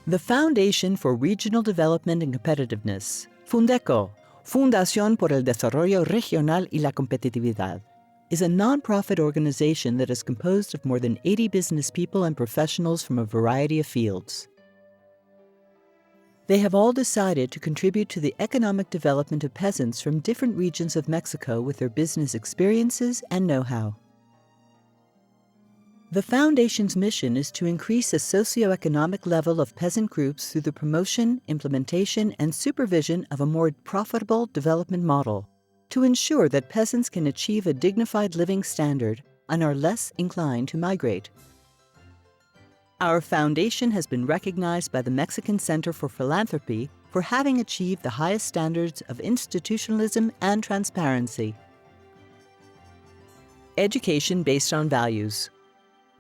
The Foundation for Regional Development and Competitiveness, FUNDECO, Fundación por el Desarrollo Regional y la Competitividad, is a nonprofit organization that is composed of more than 80 business people and professionals from a variety of fields. They have all decided to contribute to the economic development of peasants from different regions of Mexico with their business experiences and know-how. The Foundation's mission is to increase the socioeconomic level of peasant groups through the promotion, implementation, and supervision of a more profitable development model, to ensure that peasants can achieve a dignified living standard and are less inclined to migrate. Our foundation has been recognized by the Mexican Center for Philanthropy for having achieved the highest standards of institutionalism and transparency. Education based on values.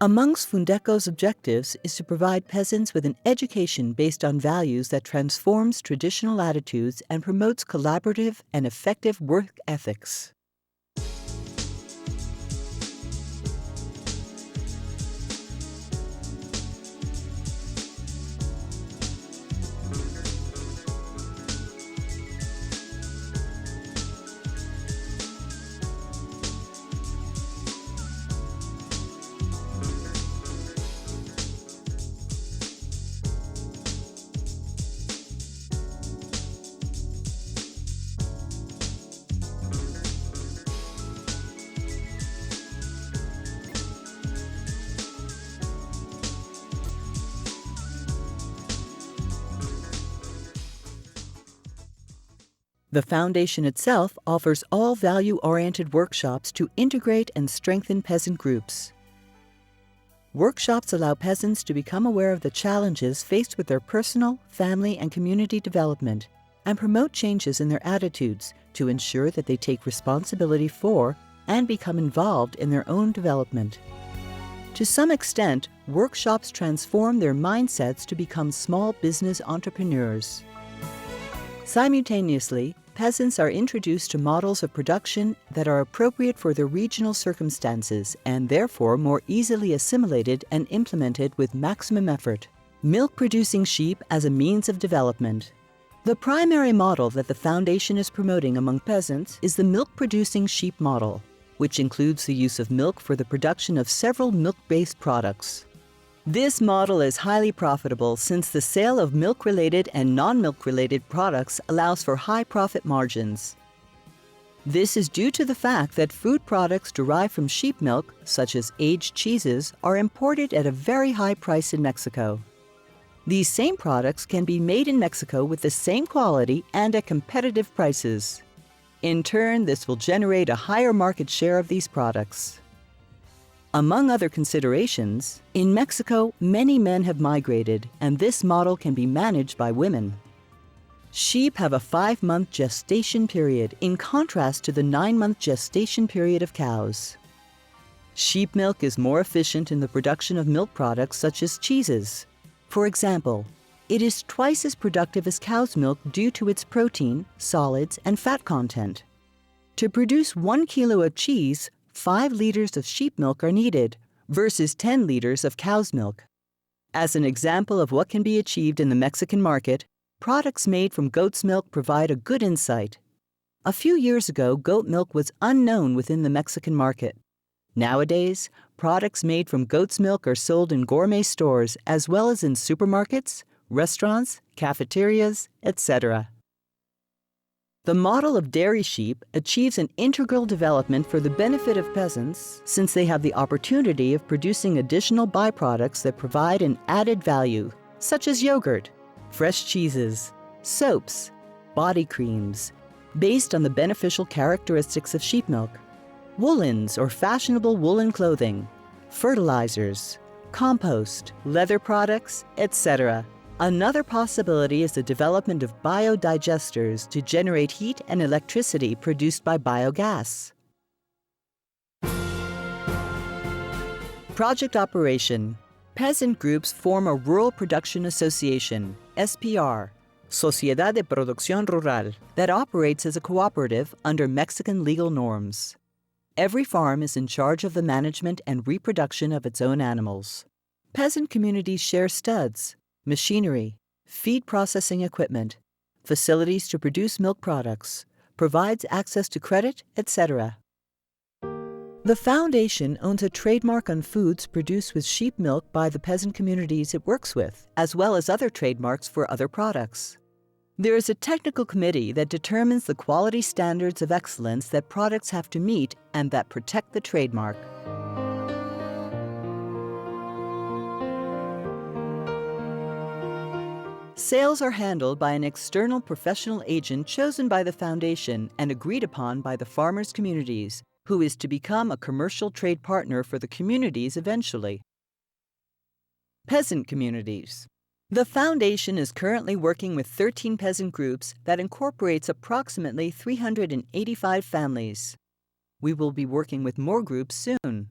Amongst FUNDECO's objectives is to provide peasants with an education based on values that transforms traditional attitudes and promotes collaborative and effective work ethics. The Foundation itself offers all value-oriented workshops to integrate and strengthen peasant groups. Workshops allow peasants to become aware of the challenges faced with their personal, family, and community development and promote changes in their attitudes to ensure that they take responsibility for and become involved in their own development. To some extent, workshops transform their mindsets to become small business entrepreneurs. Simultaneously, peasants are introduced to models of production that are appropriate for their regional circumstances and therefore more easily assimilated and implemented with maximum effort. Milk-producing sheep as a means of development. The primary model that the Foundation is promoting among peasants is the milk-producing sheep model, which includes the use of milk for the production of several milk-based products. This model is highly profitable since the sale of milk-related and non-milk-related products allows for high profit margins. This is due to the fact that food products derived from sheep milk, such as aged cheeses, are imported at a very high price in Mexico. These same products can be made in Mexico with the same quality and at competitive prices. In turn, this will generate a higher market share of these products. Among other considerations, in Mexico, many men have migrated, and this model can be managed by women. Sheep have a 5-month gestation period in contrast to the 9-month gestation period of cows. Sheep milk is more efficient in the production of milk products such as cheeses. For example, it is twice as productive as cow's milk due to its protein, solids, and fat content. To produce 1 kilo of cheese, 5 liters of sheep milk are needed, versus 10 liters of cow's milk. As an example of what can be achieved in the Mexican market, products made from goat's milk provide a good insight. A few years ago, goat milk was unknown within the Mexican market. Nowadays, products made from goat's milk are sold in gourmet stores as well as in supermarkets, restaurants, cafeterias, etc. The model of dairy sheep achieves an integral development for the benefit of peasants since they have the opportunity of producing additional byproducts that provide an added value, such as yogurt, fresh cheeses, soaps, body creams, based on the beneficial characteristics of sheep milk, woolens or fashionable woolen clothing, fertilizers, compost, leather products, etc. Another possibility is the development of biodigesters to generate heat and electricity produced by biogas. Project operation. Peasant groups form a Rural Production Association, SPR, Sociedad de Producción Rural, that operates as a cooperative under Mexican legal norms. Every farm is in charge of the management and reproduction of its own animals. Peasant communities share studs, machinery, feed processing equipment, facilities to produce milk products, provides access to credit, etc. The Foundation owns a trademark on foods produced with sheep milk by the peasant communities it works with, as well as other trademarks for other products. There is a technical committee that determines the quality standards of excellence that products have to meet and that protect the trademark. Sales are handled by an external professional agent chosen by the Foundation and agreed upon by the farmers' communities, who is to become a commercial trade partner for the communities eventually. Peasant communities. The Foundation is currently working with 13 peasant groups that incorporates approximately 385 families. We will be working with more groups soon.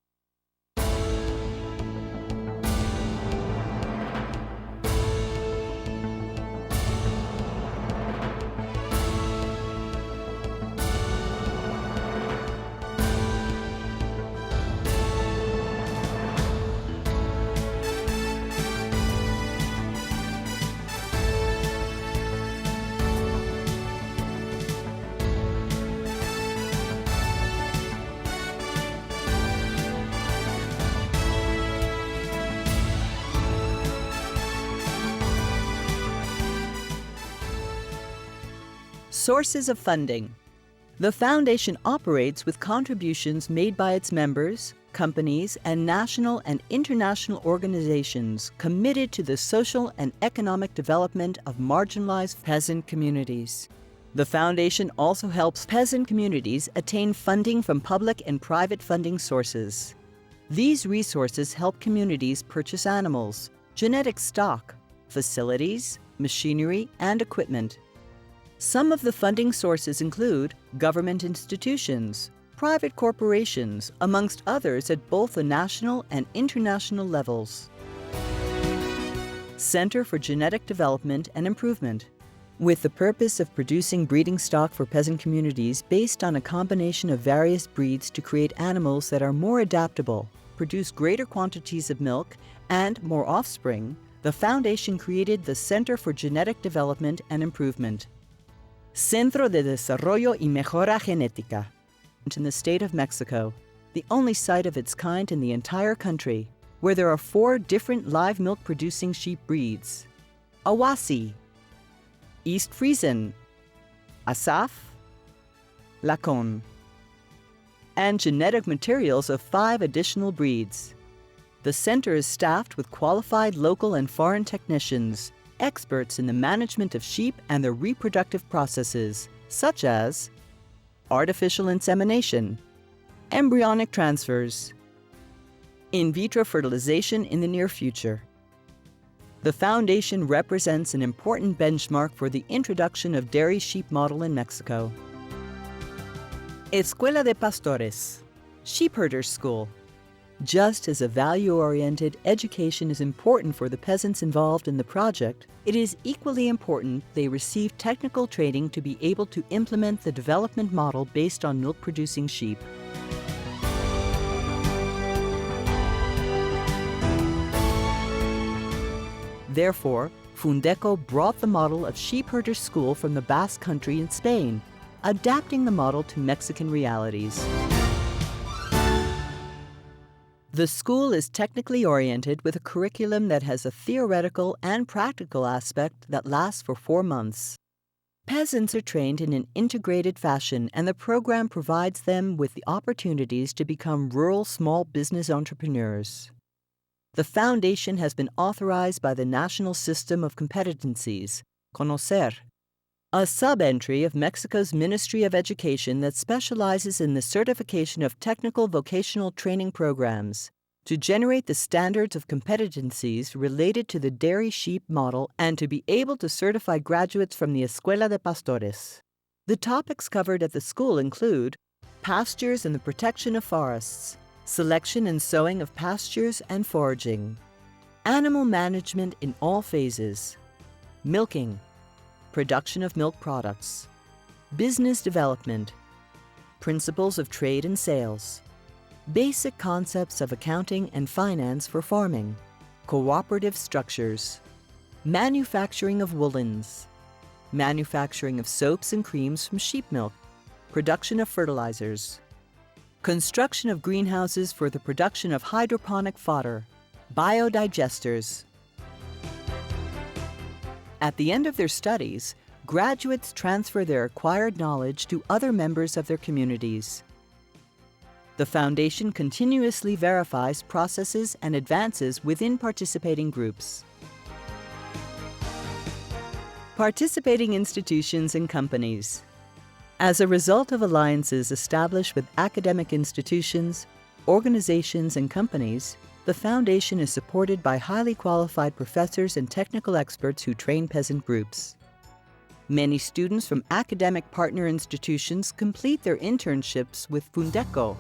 Sources of funding. The Foundation operates with contributions made by its members, companies, and national and international organizations committed to the social and economic development of marginalized peasant communities. The Foundation also helps peasant communities attain funding from public and private funding sources. These resources help communities purchase animals, genetic stock, facilities, machinery, and equipment. Some of the funding sources include government institutions, private corporations, amongst others at both the national and international levels. Center for Genetic Development and Improvement. With the purpose of producing breeding stock for peasant communities based on a combination of various breeds to create animals that are more adaptable, produce greater quantities of milk, and more offspring, the Foundation created the Center for Genetic Development and Improvement. Centro de Desarrollo y Mejora Genética, in the state of Mexico, the only site of its kind in the entire country, where there are 4 different live milk-producing sheep breeds: Awasi, East Friesen, Asaf, Lacon, and genetic materials of 5 additional breeds. The center is staffed with qualified local and foreign technicians, experts in the management of sheep and their reproductive processes, such as artificial insemination, embryonic transfers, in vitro fertilization in the near future. The Foundation represents an important benchmark for the introduction of dairy sheep model in Mexico. Escuela de Pastores, Sheepherders School. Just as a value-oriented education is important for the peasants involved in the project, it is equally important they receive technical training to be able to implement the development model based on milk-producing sheep. Therefore, FUNDECO brought the model of Sheepherders School from the Basque Country in Spain, adapting the model to Mexican realities. The school is technically oriented with a curriculum that has a theoretical and practical aspect that lasts for 4 months. Peasants are trained in an integrated fashion, and the program provides them with the opportunities to become rural small business entrepreneurs. The Foundation has been authorized by the National System of Competencies, Conocer, a sub-entry of Mexico's Ministry of Education that specializes in the certification of technical vocational training programs, to generate the standards of competencies related to the dairy sheep model and to be able to certify graduates from the Escuela de Pastores. The topics covered at the school include pastures and the protection of forests, selection and sowing of pastures and foraging, animal management in all phases, milking, production of milk products, business development, principles of trade and sales, basic concepts of accounting and finance for farming, cooperative structures, manufacturing of woolens, manufacturing of soaps and creams from sheep milk, production of fertilizers, construction of greenhouses for the production of hydroponic fodder, biodigesters. At the end of their studies, graduates transfer their acquired knowledge to other members of their communities. The Foundation continuously verifies processes and advances within participating groups. Participating institutions and companies. As a result of alliances established with academic institutions, organizations, and companies, the Foundation is supported by highly qualified professors and technical experts who train peasant groups. Many students from academic partner institutions complete their internships with FUNDECO.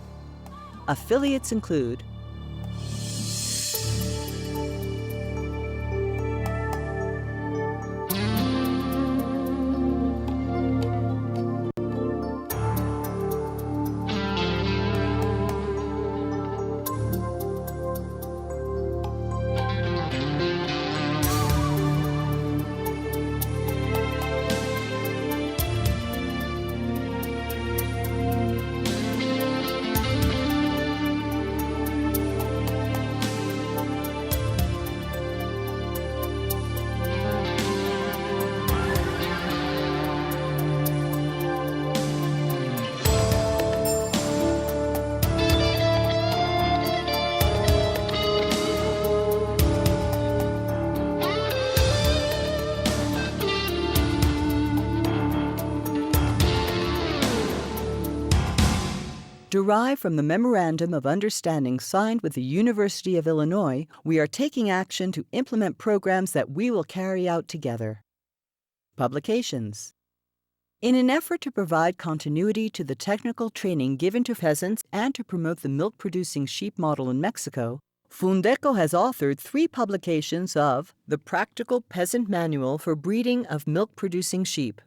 Affiliates include derived from the Memorandum of Understanding signed with the University of Illinois, we are taking action to implement programs that we will carry out together. Publications. In an effort to provide continuity to the technical training given to peasants and to promote the milk-producing sheep model in Mexico, FUNDECO has authored 3 publications of the Practical Peasant Manual for Breeding of Milk-Producing Sheep.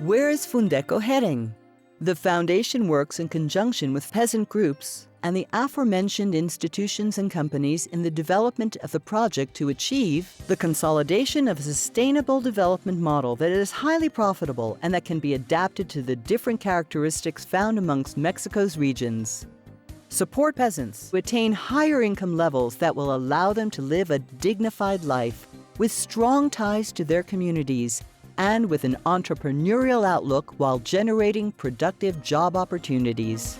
Where is FUNDECO heading? The Foundation works in conjunction with peasant groups and the aforementioned institutions and companies in the development of the project to achieve the consolidation of a sustainable development model that is highly profitable and that can be adapted to the different characteristics found amongst Mexico's regions. Support peasants to attain higher income levels that will allow them to live a dignified life with strong ties to their communities and with an entrepreneurial outlook while generating productive job opportunities.